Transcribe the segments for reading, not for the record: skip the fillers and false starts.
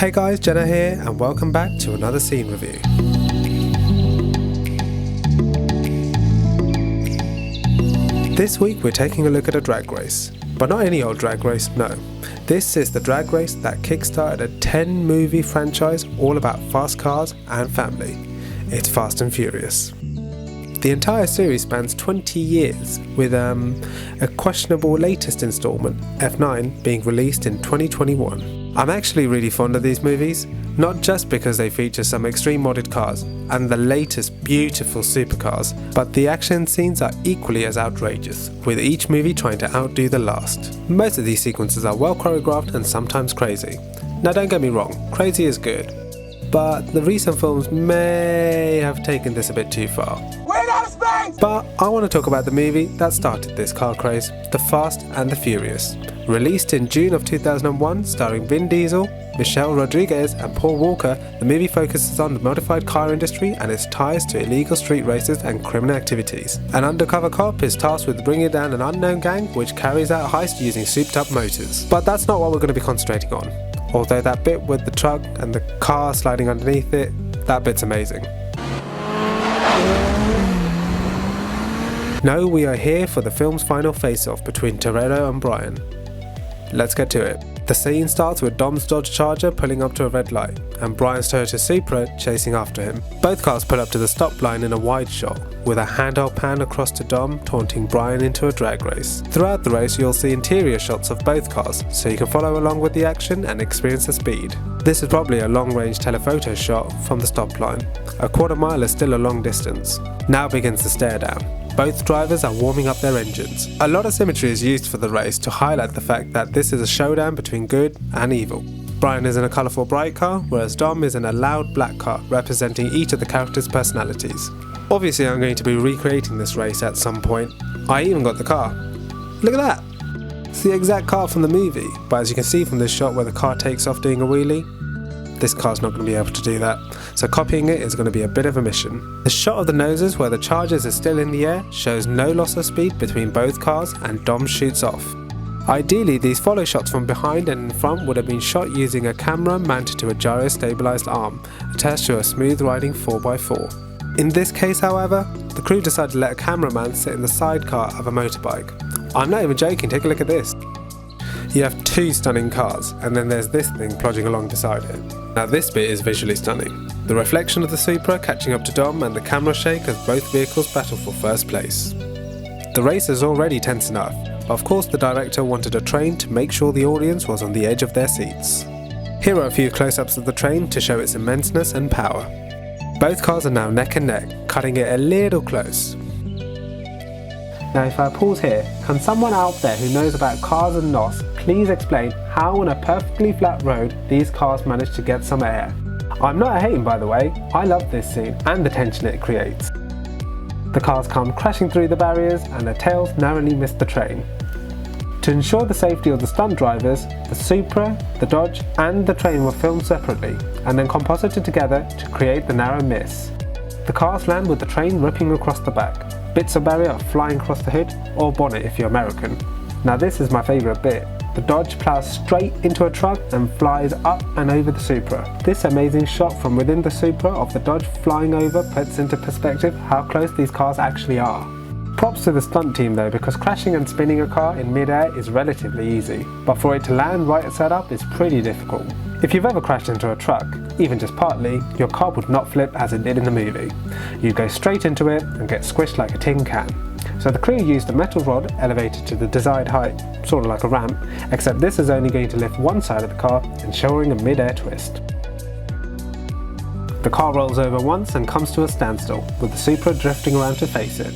Hey guys, Jenna here and welcome back to another scene review. This week we're taking a look at a drag race, but not any old drag race, no. This is the drag race that kickstarted a 10-movie franchise all about fast cars and family. It's Fast and Furious. The entire series spans 20 years, with a questionable latest installment, F9, being released in 2021. I'm actually really fond of these movies, not just because they feature some extreme modded cars and the latest beautiful supercars, but the action scenes are equally as outrageous, with each movie trying to outdo the last. Most of these sequences are well choreographed and sometimes crazy. Now don't get me wrong, crazy is good, but the recent films may have taken this a bit too far. But I want to talk about the movie that started this car craze, The Fast and the Furious. Released in June of 2001, starring Vin Diesel, Michelle Rodriguez and Paul Walker, the movie focuses on the modified car industry and its ties to illegal street races and criminal activities. An undercover cop is tasked with bringing down an unknown gang which carries out heists using souped-up motors. But that's not what we're going to be concentrating on. Although that bit with the truck and the car sliding underneath it, that bit's amazing. No, we are here for the film's final face-off between Toretto and Brian. Let's get to it. The scene starts with Dom's Dodge Charger pulling up to a red light, and Brian's Toyota Supra chasing after him. Both cars pull up to the stop line in a wide shot, with a handheld pan across to Dom, taunting Brian into a drag race. Throughout the race you'll see interior shots of both cars, so you can follow along with the action and experience the speed. This is probably a long-range telephoto shot from the stop line. A quarter mile is still a long distance. Now begins the stare down. Both drivers are warming up their engines. A lot of symmetry is used for the race to highlight the fact that this is a showdown between good and evil. Brian is in a colourful bright car, whereas Dom is in a loud black car, representing each of the characters' personalities. Obviously I'm going to be recreating this race at some point. I even got the car. Look at that! It's the exact car from the movie, but as you can see from this shot where the car takes off doing a wheelie, this car's not going to be able to do that, so copying it is going to be a bit of a mission. The shot of the noses where the Chargers is still in the air shows no loss of speed between both cars, and Dom shoots off. Ideally, these follow shots from behind and in front would have been shot using a camera mounted to a gyro-stabilised arm, attached to a smooth riding 4x4. In this case, however, the crew decided to let a cameraman sit in the sidecar of a motorbike. I'm not even joking, take a look at this. You have two stunning cars, and then there's this thing plodding along beside it. Now this bit is visually stunning. The reflection of the Supra catching up to Dom and the camera shake as both vehicles battle for first place. The race is already tense enough, but of course the director wanted a train to make sure the audience was on the edge of their seats. Here are a few close-ups of the train to show its immenseness and power. Both cars are now neck and neck, cutting it a little close. Now if I pause here, can someone out there who knows about cars and NOS please explain how on a perfectly flat road these cars manage to get some air? I'm not hating, by the way, I love this scene and the tension it creates. The cars come crashing through the barriers and their tails narrowly miss the train. To ensure the safety of the stunt drivers, the Supra, the Dodge and the train were filmed separately and then composited together to create the narrow miss. The cars land with the train ripping across the back. Bits of barrier are flying across the hood, or bonnet if you're American. Now this is my favourite bit. The Dodge plows straight into a truck and flies up and over the Supra. This amazing shot from within the Supra of the Dodge flying over puts into perspective how close these cars actually are. Props to the stunt team though, because crashing and spinning a car in mid-air is relatively easy, but for it to land right at setup is pretty difficult. If you've ever crashed into a truck, even just partly, your car would not flip as it did in the movie. You'd go straight into it and get squished like a tin can. So the crew used a metal rod elevated to the desired height, sort of like a ramp, except this is only going to lift one side of the car, ensuring a mid-air twist. The car rolls over once and comes to a standstill, with the Supra drifting around to face it.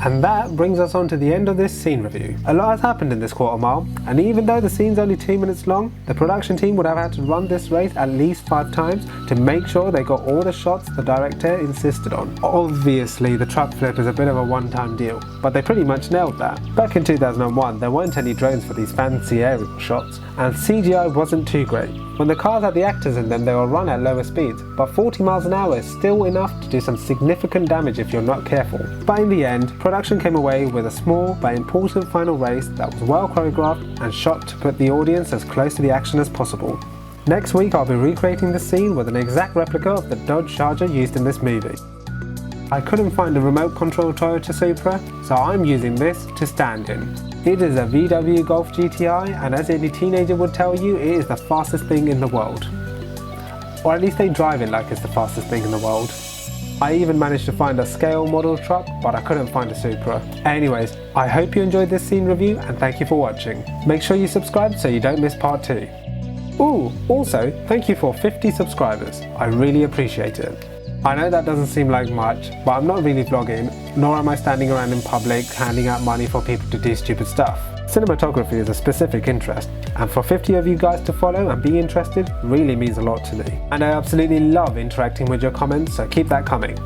And that brings us on to the end of this scene review. A lot has happened in this quarter mile, and even though the scene's only 2 minutes long, the production team would have had to run this race at least 5 times to make sure they got all the shots the director insisted on. Obviously the truck flip is a bit of a one-time deal, but they pretty much nailed that. Back in 2001 there weren't any drones for these fancy aerial shots, and CGI wasn't too great. When the cars had the actors in them, they will run at lower speeds, but 40 miles an hour is still enough to do some significant damage if you're not careful. But in the end, production came away with a small but important final race that was well choreographed and shot to put the audience as close to the action as possible. Next week I'll be recreating the scene with an exact replica of the Dodge Charger used in this movie. I couldn't find a remote control Toyota Supra, so I'm using this to stand in. It is a VW Golf GTI, and as any teenager would tell you, it is the fastest thing in the world. Or at least they drive it like it's the fastest thing in the world. I even managed to find a scale model truck, but I couldn't find a Supra. Anyways, I hope you enjoyed this scene review and thank you for watching. Make sure you subscribe so you don't miss part 2. Ooh, also, thank you for 50 subscribers. I really appreciate it. I know that doesn't seem like much, but I'm not really vlogging, nor am I standing around in public handing out money for people to do stupid stuff. Cinematography is a specific interest, and for 50 of you guys to follow and be interested really means a lot to me. And I absolutely love interacting with your comments, so keep that coming.